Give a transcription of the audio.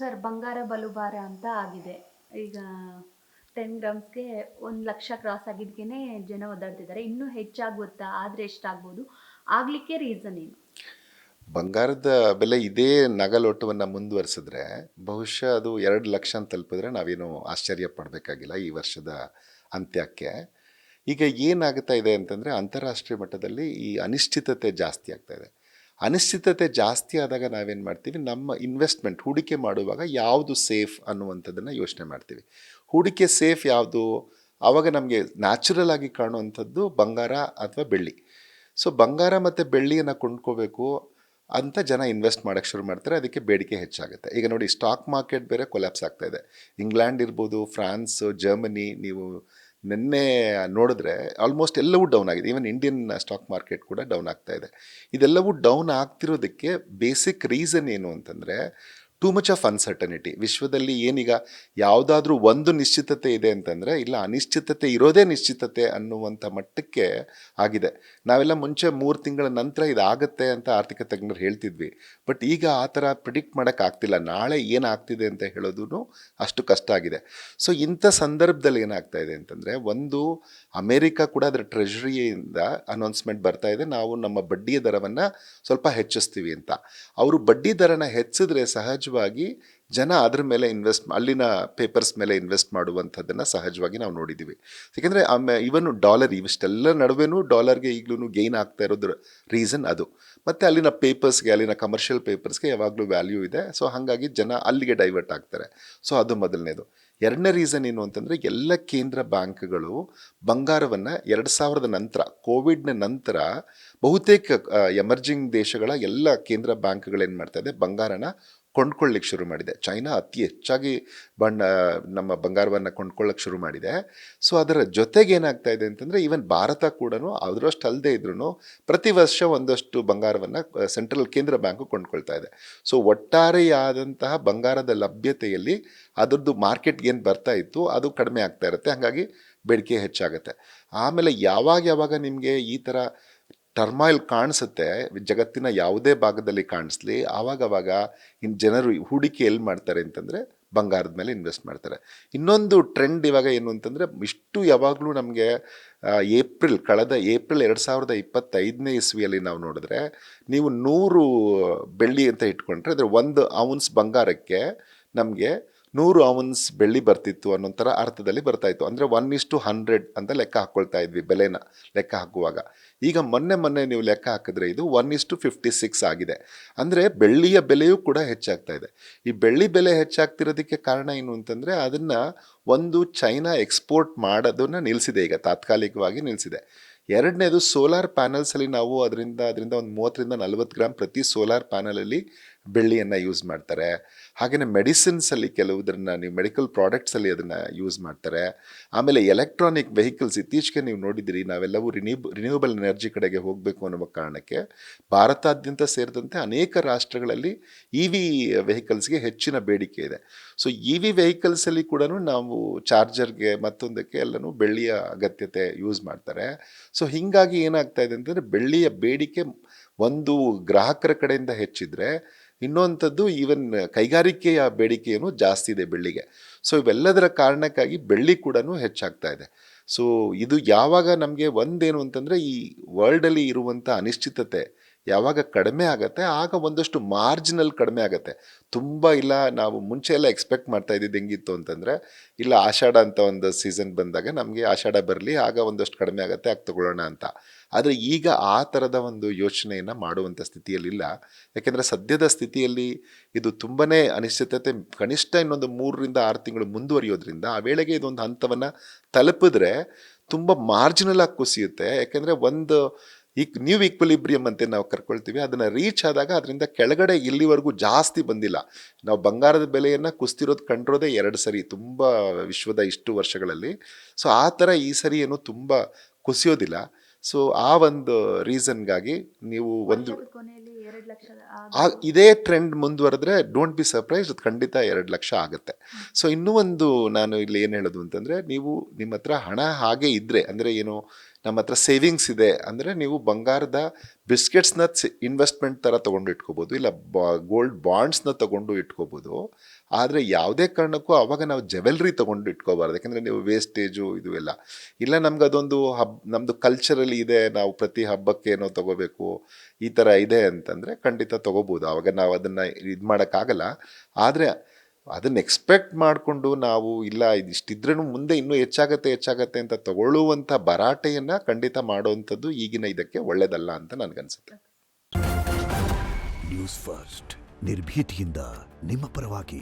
Sir ಬಂಗಾರ ಬಲುಬಾರ ಅಂತ ಆಗಿದೆ. ಈಗ 10 ಗ್ರಾಮ್ಸ್‌ಗೆ 1,00,000 ಕ್ರಾಸ್ ಆಗಿದ್ಕೇನೆ ಜನ ಒದ್ದಾಡ್ತಿದ್ದಾರೆ. ಇನ್ನೂ ಹೆಚ್ಚಾಗುತ್ತಾ? ಆದ್ರೆ ಎಷ್ಟಾಗ್ಬೋದು? ಆಗ್ಲಿಕ್ಕೆ ರೀಸನ್ ಏನು? ಬಂಗಾರದ ಬೆಲೆ ಇದೇ ನಗಲೋಟವನ್ನು ಮುಂದುವರಿಸಿದ್ರೆ ಬಹುಶಃ ಅದು 2,00,000 ಅಂತ ತಲುಪಿದ್ರೆ ನಾವೇನು ಆಶ್ಚರ್ಯ ಪಡಬೇಕಾಗಿಲ್ಲ ಈ ವರ್ಷದ ಅಂತ್ಯಕ್ಕೆ. ಈಗ ಏನಾಗ್ತಾ ಇದೆ ಅಂತಂದರೆ ಅಂತಾರಾಷ್ಟ್ರೀಯ ಮಟ್ಟದಲ್ಲಿ ಈ ಅನಿಶ್ಚಿತತೆ ಜಾಸ್ತಿ ಆಗ್ತಾ ಇದೆ. ಅನಿಶ್ಚಿತತೆ ಜಾಸ್ತಿ ಆದಾಗ ನಾವೇನು ಮಾಡ್ತೀವಿ, ನಮ್ಮ ಇನ್ವೆಸ್ಟ್ಮೆಂಟ್ ಹೂಡಿಕೆ ಮಾಡುವಾಗ ಯಾವುದು ಸೇಫ್ ಅನ್ನುವಂಥದ್ದನ್ನು ಯೋಚನೆ ಮಾಡ್ತೀವಿ. ಹೂಡಿಕೆ ಸೇಫ್ ಯಾವುದು? ಆವಾಗ ನಮಗೆ ನ್ಯಾಚುರಲ್ ಆಗಿ ಕಾಣುವಂಥದ್ದು ಬಂಗಾರ ಅಥವಾ ಬೆಳ್ಳಿ. ಸೊ ಬಂಗಾರ ಮತ್ತು ಬೆಳ್ಳಿಯನ್ನು ಕೊಂಡ್ಕೋಬೇಕು ಅಂತ ಜನ ಇನ್ವೆಸ್ಟ್ ಮಾಡೋಕ್ಕೆ ಶುರು ಮಾಡ್ತಾರೆ. ಅದಕ್ಕೆ ಬೇಡಿಕೆ ಹೆಚ್ಚಾಗುತ್ತೆ. ಈಗ ನೋಡಿ, ಸ್ಟಾಕ್ ಮಾರ್ಕೆಟ್ ಬೇರೆ ಕೊಲ್ಯಾಪ್ಸ್ ಆಗ್ತಾ ಇದೆ. ಇಂಗ್ಲೆಂಡ್ ಇರ್ಬೋದು, ಫ್ರಾನ್ಸ್, ಜರ್ಮನಿ, ನೀವು ನಿನ್ನೆ ನೋಡಿದ್ರೆ ಆಲ್ಮೋಸ್ಟ್ ಎಲ್ಲವೂ ಡೌನ್ ಆಗಿದೆ. ಈವನ್ ಇಂಡಿಯನ್ ಸ್ಟಾಕ್ ಮಾರ್ಕೆಟ್ ಕೂಡ ಡೌನ್ ಆಗ್ತಾ ಇದೆ. ಇದೆಲ್ಲವೂ ಡೌನ್ ಆಗ್ತಿರೋದಕ್ಕೆ ಬೇಸಿಕ್ ರೀಸನ್ ಏನು ಅಂತಂದರೆ ಟೂ ಮಚ್ ಆಫ್ ಅನ್ಸರ್ಟನಿಟಿ. ವಿಶ್ವದಲ್ಲಿ ಏನೀಗ ಯಾವುದಾದ್ರೂ ಒಂದು ನಿಶ್ಚಿತತೆ ಇದೆ ಅಂತಂದರೆ ಇಲ್ಲ, ಅನಿಶ್ಚಿತತೆ ಇರೋದೇ ನಿಶ್ಚಿತತೆ ಅನ್ನುವಂಥ ಮಟ್ಟಕ್ಕೆ ಆಗಿದೆ. ನಾವೆಲ್ಲ ಮುಂಚೆ 3 ತಿಂಗಳ ನಂತರ ಇದಾಗತ್ತೆ ಅಂತ ಆರ್ಥಿಕ ತಜ್ಞರು ಹೇಳ್ತಿದ್ವಿ. ಬಟ್ ಈಗ ಆ ಥರ ಪ್ರಿಡಿಕ್ಟ್ ಮಾಡೋಕ್ಕಾಗ್ತಿಲ್ಲ. ನಾಳೆ ಏನಾಗ್ತಿದೆ ಅಂತ ಹೇಳೋದು ಅಷ್ಟು ಕಷ್ಟ ಆಗಿದೆ. ಸೊ ಇಂಥ ಸಂದರ್ಭದಲ್ಲಿ ಏನಾಗ್ತಾ ಇದೆ ಅಂತಂದರೆ, ಒಂದು ಅಮೇರಿಕಾ ಕೂಡ ಅದರ ಟ್ರೆಷರಿಯಿಂದ ಅನೌನ್ಸ್ಮೆಂಟ್ ಬರ್ತಾ ಇದೆ, ನಾವು ನಮ್ಮ ಬಡ್ಡಿಯ ದರವನ್ನು ಸ್ವಲ್ಪ ಹೆಚ್ಚಿಸ್ತೀವಿ ಅಂತ. ಅವರು ಬಡ್ಡಿ ದರನ ಹೆಚ್ಚಿದ್ರೆ ಸಹಜವಾಗಿ ಜನ ಅದ್ರ ಮೇಲೆ ಅಲ್ಲಿನ ಪೇಪರ್ಸ್ ಮೇಲೆ ಇನ್ವೆಸ್ಟ್ ಮಾಡುವಂಥದ್ದನ್ನು ಸಹಜವಾಗಿ ನಾವು ನೋಡಿದ್ದೀವಿ. ಯಾಕೆಂದರೆ ಇವನ್ ಡಾಲರ್ ಇವಿಷ್ಟೆಲ್ಲ ನಡುವೆನೂ ಡಾಲರ್ಗೆ ಈಗಲೂ ಗೇನ್ ಆಗ್ತಾ ಇರೋದ್ರ ರೀಸನ್ ಅದು. ಮತ್ತು ಅಲ್ಲಿನ ಪೇಪರ್ಸ್ಗೆ, ಅಲ್ಲಿನ ಕಮರ್ಷಿಯಲ್ ಪೇಪರ್ಸ್ಗೆ ಯಾವಾಗಲೂ ವ್ಯಾಲ್ಯೂ ಇದೆ. ಸೊ ಹಾಗಾಗಿ ಜನ ಅಲ್ಲಿಗೆ ಡೈವರ್ಟ್ ಆಗ್ತಾರೆ. ಸೊ ಅದು ಮೊದಲನೇದು. ಎರಡನೇ ರೀಸನ್ ಏನು ಅಂತಂದರೆ, ಎಲ್ಲ ಕೇಂದ್ರ ಬ್ಯಾಂಕ್ಗಳು ಬಂಗಾರವನ್ನು 2000 ನಂತರ, ಕೋವಿಡ್ನ ನಂತರ ಬಹುತೇಕ ಎಮರ್ಜಿಂಗ್ ದೇಶಗಳ ಎಲ್ಲ ಕೇಂದ್ರ ಬ್ಯಾಂಕ್ಗಳೇನು ಮಾಡ್ತಾ ಇದೆ, ಬಂಗಾರನ ಕೊಂಡ್ಕೊಳ್ಳಿಕ್ಕೆ ಶುರು ಮಾಡಿದೆ. ಚೈನಾ ಅತಿ ಹೆಚ್ಚಾಗಿ ನಮ್ಮ ಬಂಗಾರವನ್ನು ಕೊಂಡ್ಕೊಳ್ಳೋಕ್ಕೆ ಶುರು ಮಾಡಿದೆ. ಸೊ ಅದರ ಜೊತೆಗೆ ಏನಾಗ್ತಾ ಇದೆ ಅಂತಂದರೆ, ಈವನ್ ಭಾರತ ಕೂಡ ಅದರಷ್ಟು ಅಲ್ಲದೆ ಇದ್ರೂ ಪ್ರತಿ ವರ್ಷ ಒಂದಷ್ಟು ಬಂಗಾರವನ್ನು ಸೆಂಟ್ರಲ್ ಕೇಂದ್ರ ಬ್ಯಾಂಕು ಕೊಂಡ್ಕೊಳ್ತಾ ಇದೆ. ಸೊ ಒಟ್ಟಾರೆಯಾದಂತಹ ಬಂಗಾರದ ಲಭ್ಯತೆಯಲ್ಲಿ ಅದರದ್ದು ಮಾರ್ಕೆಟ್ಗೆ ಏನು ಬರ್ತಾ ಇತ್ತು ಅದು ಕಡಿಮೆ ಆಗ್ತಾ ಇರುತ್ತೆ. ಹಾಗಾಗಿ ಬೇಡಿಕೆ ಹೆಚ್ಚಾಗುತ್ತೆ. ಆಮೇಲೆ ಯಾವಾಗ ನಿಮಗೆ ಈ ಥರ ಟರ್ಮಾಯಿಲ್ ಕಾಣಿಸುತ್ತೆ, ಜಗತ್ತಿನ ಯಾವುದೇ ಭಾಗದಲ್ಲಿ ಕಾಣಿಸ್ಲಿ, ಆವಾಗವಾಗ ಜನರು ಹೂಡಿಕೆ ಎಲ್ಲಿ ಮಾಡ್ತಾರೆ ಅಂತಂದರೆ ಬಂಗಾರದ ಮೇಲೆ ಇನ್ವೆಸ್ಟ್ ಮಾಡ್ತಾರೆ. ಇನ್ನೊಂದು ಟ್ರೆಂಡ್ ಇವಾಗ ಏನು ಅಂತಂದರೆ, ಇಷ್ಟು ಯಾವಾಗಲೂ ನಮಗೆ ಕಳೆದ ಏಪ್ರಿಲ್ 2025ನೇ ಇಸ್ವಿಯಲ್ಲಿ ನಾವು ನೋಡಿದ್ರೆ, ನೀವು 100 ಬೆಳ್ಳಿ ಅಂತ ಇಟ್ಕೊಂಡ್ರೆ ಅದರ 1 ಔನ್ಸ್ ಬಂಗಾರಕ್ಕೆ ನಮಗೆ 100 ಔನ್ಸ್ ಬೆಳ್ಳಿ ಬರ್ತಿತ್ತು ಅನ್ನೋ ಥರ ಅರ್ಥದಲ್ಲಿ ಬರ್ತಾಯಿತ್ತು. ಅಂದರೆ 1:100 ಅಂತ ಲೆಕ್ಕ ಹಾಕ್ಕೊಳ್ತಾ ಇದ್ವಿ ಬೆಲೆನ ಲೆಕ್ಕ ಹಾಕುವಾಗ. ಈಗ ಮೊನ್ನೆ ನೀವು ಲೆಕ್ಕ ಹಾಕಿದ್ರೆ ಇದು 1:56 ಆಗಿದೆ. ಅಂದರೆ ಬೆಳ್ಳಿಯ ಬೆಲೆಯೂ ಕೂಡ ಹೆಚ್ಚಾಗ್ತಾ ಇದೆ. ಈ ಬೆಳ್ಳಿ ಬೆಲೆ ಹೆಚ್ಚಾಗ್ತಿರೋದಕ್ಕೆ ಕಾರಣ ಏನು ಅಂತಂದರೆ, ಅದನ್ನು ಒಂದು ಚೈನಾ ಎಕ್ಸ್ಪೋರ್ಟ್ ಮಾಡೋದನ್ನು ನಿಲ್ಲಿಸಿದೆ, ಈಗ ತಾತ್ಕಾಲಿಕವಾಗಿ ನಿಲ್ಲಿಸಿದೆ. ಎರಡನೇದು, ಸೋಲಾರ್ ಪ್ಯಾನಲ್ಸಲ್ಲಿ ನಾವು ಅದರಿಂದ ಒಂದು 30-40 ಗ್ರಾಮ್ ಪ್ರತಿ ಸೋಲಾರ್ ಪ್ಯಾನಲಲ್ಲಿ ಬೆಳ್ಳಿಯನ್ನು ಯೂಸ್ ಮಾಡ್ತಾರೆ. ಹಾಗೆಯೇ ಮೆಡಿಸಿನ್ಸಲ್ಲಿ ಕೆಲವುದನ್ನು, ನೀವು ಮೆಡಿಕಲ್ ಪ್ರಾಡಕ್ಟ್ಸಲ್ಲಿ ಅದನ್ನು ಯೂಸ್ ಮಾಡ್ತಾರೆ. ಆಮೇಲೆ ಎಲೆಕ್ಟ್ರಾನಿಕ್ ವೆಹಿಕಲ್ಸ್, ಇತ್ತೀಚೆಗೆ ನೀವು ನೋಡಿದಿರಿ, ನಾವೆಲ್ಲವೂ ರಿನ್ಯೂವಬಲ್ ಎನರ್ಜಿ ಕಡೆಗೆ ಹೋಗಬೇಕು ಅನ್ನುವ ಕಾರಣಕ್ಕೆ ಭಾರತಾದ್ಯಂತ ಸೇರಿದಂತೆ ಅನೇಕ ರಾಷ್ಟ್ರಗಳಲ್ಲಿ EV ವೆಹಿಕಲ್ಸ್ಗೆ ಹೆಚ್ಚಿನ ಬೇಡಿಕೆ ಇದೆ. ಸೊ EV ವೆಹಿಕಲ್ಸಲ್ಲಿ ಕೂಡ ನಾವು ಚಾರ್ಜರ್ಗೆ ಮತ್ತೊಂದಕ್ಕೆ ಎಲ್ಲನೂ ಬೆಳ್ಳಿಯ ಅಗತ್ಯತೆ ಯೂಸ್ ಮಾಡ್ತಾರೆ. ಸೊ ಹೀಗಾಗಿ ಏನಾಗ್ತಾ ಇದೆ ಅಂತಂದರೆ, ಬೆಳ್ಳಿಯ ಬೇಡಿಕೆ ಒಂದು ಗ್ರಾಹಕರ ಕಡೆಯಿಂದ ಹೆಚ್ಚಿದ್ರೆ, ಇನ್ನೊಂಥದ್ದು ಈವನ್ ಕೈಗಾರಿಕೆಯ ಬೇಡಿಕೆಯೂ ಜಾಸ್ತಿ ಇದೆ ಬೆಳ್ಳಿಗೆ. ಸೊ ಇವೆಲ್ಲದರ ಕಾರಣಕ್ಕಾಗಿ ಬೆಳ್ಳಿ ಕೂಡ ಹೆಚ್ಚಾಗ್ತಾ ಇದೆ. ಸೊ ಇದು ಯಾವಾಗ ನಮಗೆ ಒಂದೇನು ಅಂತಂದರೆ, ಈ ವರ್ಲ್ಡಲ್ಲಿ ಇರುವಂಥ ಅನಿಶ್ಚಿತತೆ ಯಾವಾಗ ಕಡಿಮೆ ಆಗುತ್ತೆ, ಆಗ ಒಂದಷ್ಟು ಮಾರ್ಜಿನಲ್ ಕಡಿಮೆ ಆಗುತ್ತೆ. ತುಂಬ ಇಲ್ಲ, ನಾವು ಮುಂಚೆ ಎಲ್ಲ ಎಕ್ಸ್ಪೆಕ್ಟ್ ಮಾಡ್ತಾ ಇದ್ದಿದ್ದು ಹೆಂಗಿತ್ತು ಅಂತಂದರೆ, ಇಲ್ಲ ಆಷಾಢ ಅಂತ ಒಂದು ಸೀಸನ್ ಬಂದಾಗ ನಮಗೆ ಆಷಾಢ ಬರಲಿ, ಆಗ ಒಂದಷ್ಟು ಕಡಿಮೆ ಆಗುತ್ತೆ, ಆಗ ತಗೊಳ್ಳೋಣ ಅಂತ. ಆದರೆ ಈಗ ಆ ಥರದ ಒಂದು ಯೋಚನೆಯನ್ನು ಮಾಡುವಂಥ ಸ್ಥಿತಿಯಲ್ಲಿಲ್ಲ. ಯಾಕೆಂದರೆ ಸದ್ಯದ ಸ್ಥಿತಿಯಲ್ಲಿ ಇದು ತುಂಬಾ ಅನಿಶ್ಚಿತತೆ, ಕನಿಷ್ಠ ಇನ್ನೊಂದು 3-6 ತಿಂಗಳು ಮುಂದುವರಿಯೋದ್ರಿಂದ ಆ ವೇಳೆಗೆ ಇದೊಂದು ಹಂತವನ್ನು ತಲುಪಿದ್ರೆ ತುಂಬ ಮಾರ್ಜಿನಲ್ ಆಗಿ ಕುಸಿಯುತ್ತೆ. ಯಾಕೆಂದರೆ ಒಂದು ನ್ಯೂ ಈಕ್ವಿಲಿಬ್ರಿಯಮ್ ಅಂತ ನಾವು ಕರ್ಕೊಳ್ತೀವಿ, ಅದನ್ನು ರೀಚ್ ಆದಾಗ ಅದರಿಂದ ಕೆಳಗಡೆ ಇಲ್ಲಿವರೆಗೂ ಜಾಸ್ತಿ ಬಂದಿಲ್ಲ. ನಾವು ಬಂಗಾರದ ಬೆಲೆಯನ್ನು ಕುಸ್ತಿರೋದು ಕಂಡಿರೋದೇ 2 ಸರಿ ತುಂಬ ವಿಶ್ವದ ಇಷ್ಟು ವರ್ಷಗಳಲ್ಲಿ. ಸೊ ಆ ಥರ ಈ ಸರಿ ಏನು ತುಂಬ ಕುಸಿಯೋದಿಲ್ಲ. ಸೊ ಆ ಒಂದು ರೀಸನ್ಗಾಗಿ ನೀವು ಒಂದು ವರ್ಷದ ಕೊನೆಯಲ್ಲಿ 2,00,000 ಇದೇ ಟ್ರೆಂಡ್ ಮುಂದುವರೆದ್ರೆ ಡೋಂಟ್ ಬಿ ಸರ್ಪ್ರೈಸ್, ಅದು ಖಂಡಿತ 2,00,000 ಆಗುತ್ತೆ. ಸೊ ಇನ್ನೂ ಒಂದು ನಾನು ಇಲ್ಲಿ ಏನು ಹೇಳೋದು ಅಂತಂದರೆ, ನೀವು ನಿಮ್ಮ ಹತ್ರ ಹಣ ಹಾಗೆ ಇದ್ದರೆ, ಅಂದರೆ ಏನು, ನಮ್ಮ ಹತ್ರ ಸೇವಿಂಗ್ಸ್ ಇದೆ ಅಂದರೆ ನೀವು ಬಂಗಾರದ ಬಿಸ್ಕೆಟ್ಸ್ನ ಇನ್ವೆಸ್ಟ್ಮೆಂಟ್ ಥರ ತೊಗೊಂಡು ಇಟ್ಕೋಬೋದು, ಇಲ್ಲ ಗೋಲ್ಡ್ ಬಾಂಡ್ಸ್ನ ತೊಗೊಂಡು ಇಟ್ಕೋಬೋದು. ಆದರೆ ಯಾವುದೇ ಕಾರಣಕ್ಕೂ ಆವಾಗ ನಾವು ಜೆವೆಲ್ರಿ ತೊಗೊಂಡು ಇಟ್ಕೋಬಾರ್ದು, ಯಾಕೆಂದರೆ ನೀವು ವೇಸ್ಟೇಜು ಇದು ಎಲ್ಲ. ಇಲ್ಲ ನಮ್ಗೆ ಅದೊಂದು ನಮ್ಮದು ಕಲ್ಚರಲ್ಲಿ ಇದೆ, ನಾವು ಪ್ರತಿ ಹಬ್ಬಕ್ಕೆ ಏನೋ ತೊಗೋಬೇಕು ಈ ಥರ ಇದೆ ಅಂತಂದರೆ ಖಂಡಿತ ತೊಗೋಬೋದು. ಆವಾಗ ನಾವು ಅದನ್ನು ಇದು ಮಾಡೋಕ್ಕಾಗಲ್ಲ. ಆದರೆ ಅದನ್ನು ಎಕ್ಸ್ಪೆಕ್ಟ್ ಮಾಡಿಕೊಂಡು ನಾವು ಇಲ್ಲ ಇದಿಷ್ಟಿದ್ರೂ ಮುಂದೆ ಇನ್ನೂ ಹೆಚ್ಚಾಗತ್ತೆ ಅಂತ ತಗೊಳ್ಳುವಂಥ ಭರಾಟೆಯನ್ನು ಖಂಡಿತ ಮಾಡುವಂಥದ್ದು ಈಗಿನ ಇದಕ್ಕೆ ಒಳ್ಳೆಯದಲ್ಲ ಅಂತ ನನಗನ್ಸುತ್ತೆ. ನ್ಯೂಸ್ ಫಸ್ಟ್ ನಿರ್ಭೀತಿಯಿಂದ ನಿಮ್ಮ ಪರವಾಗಿ.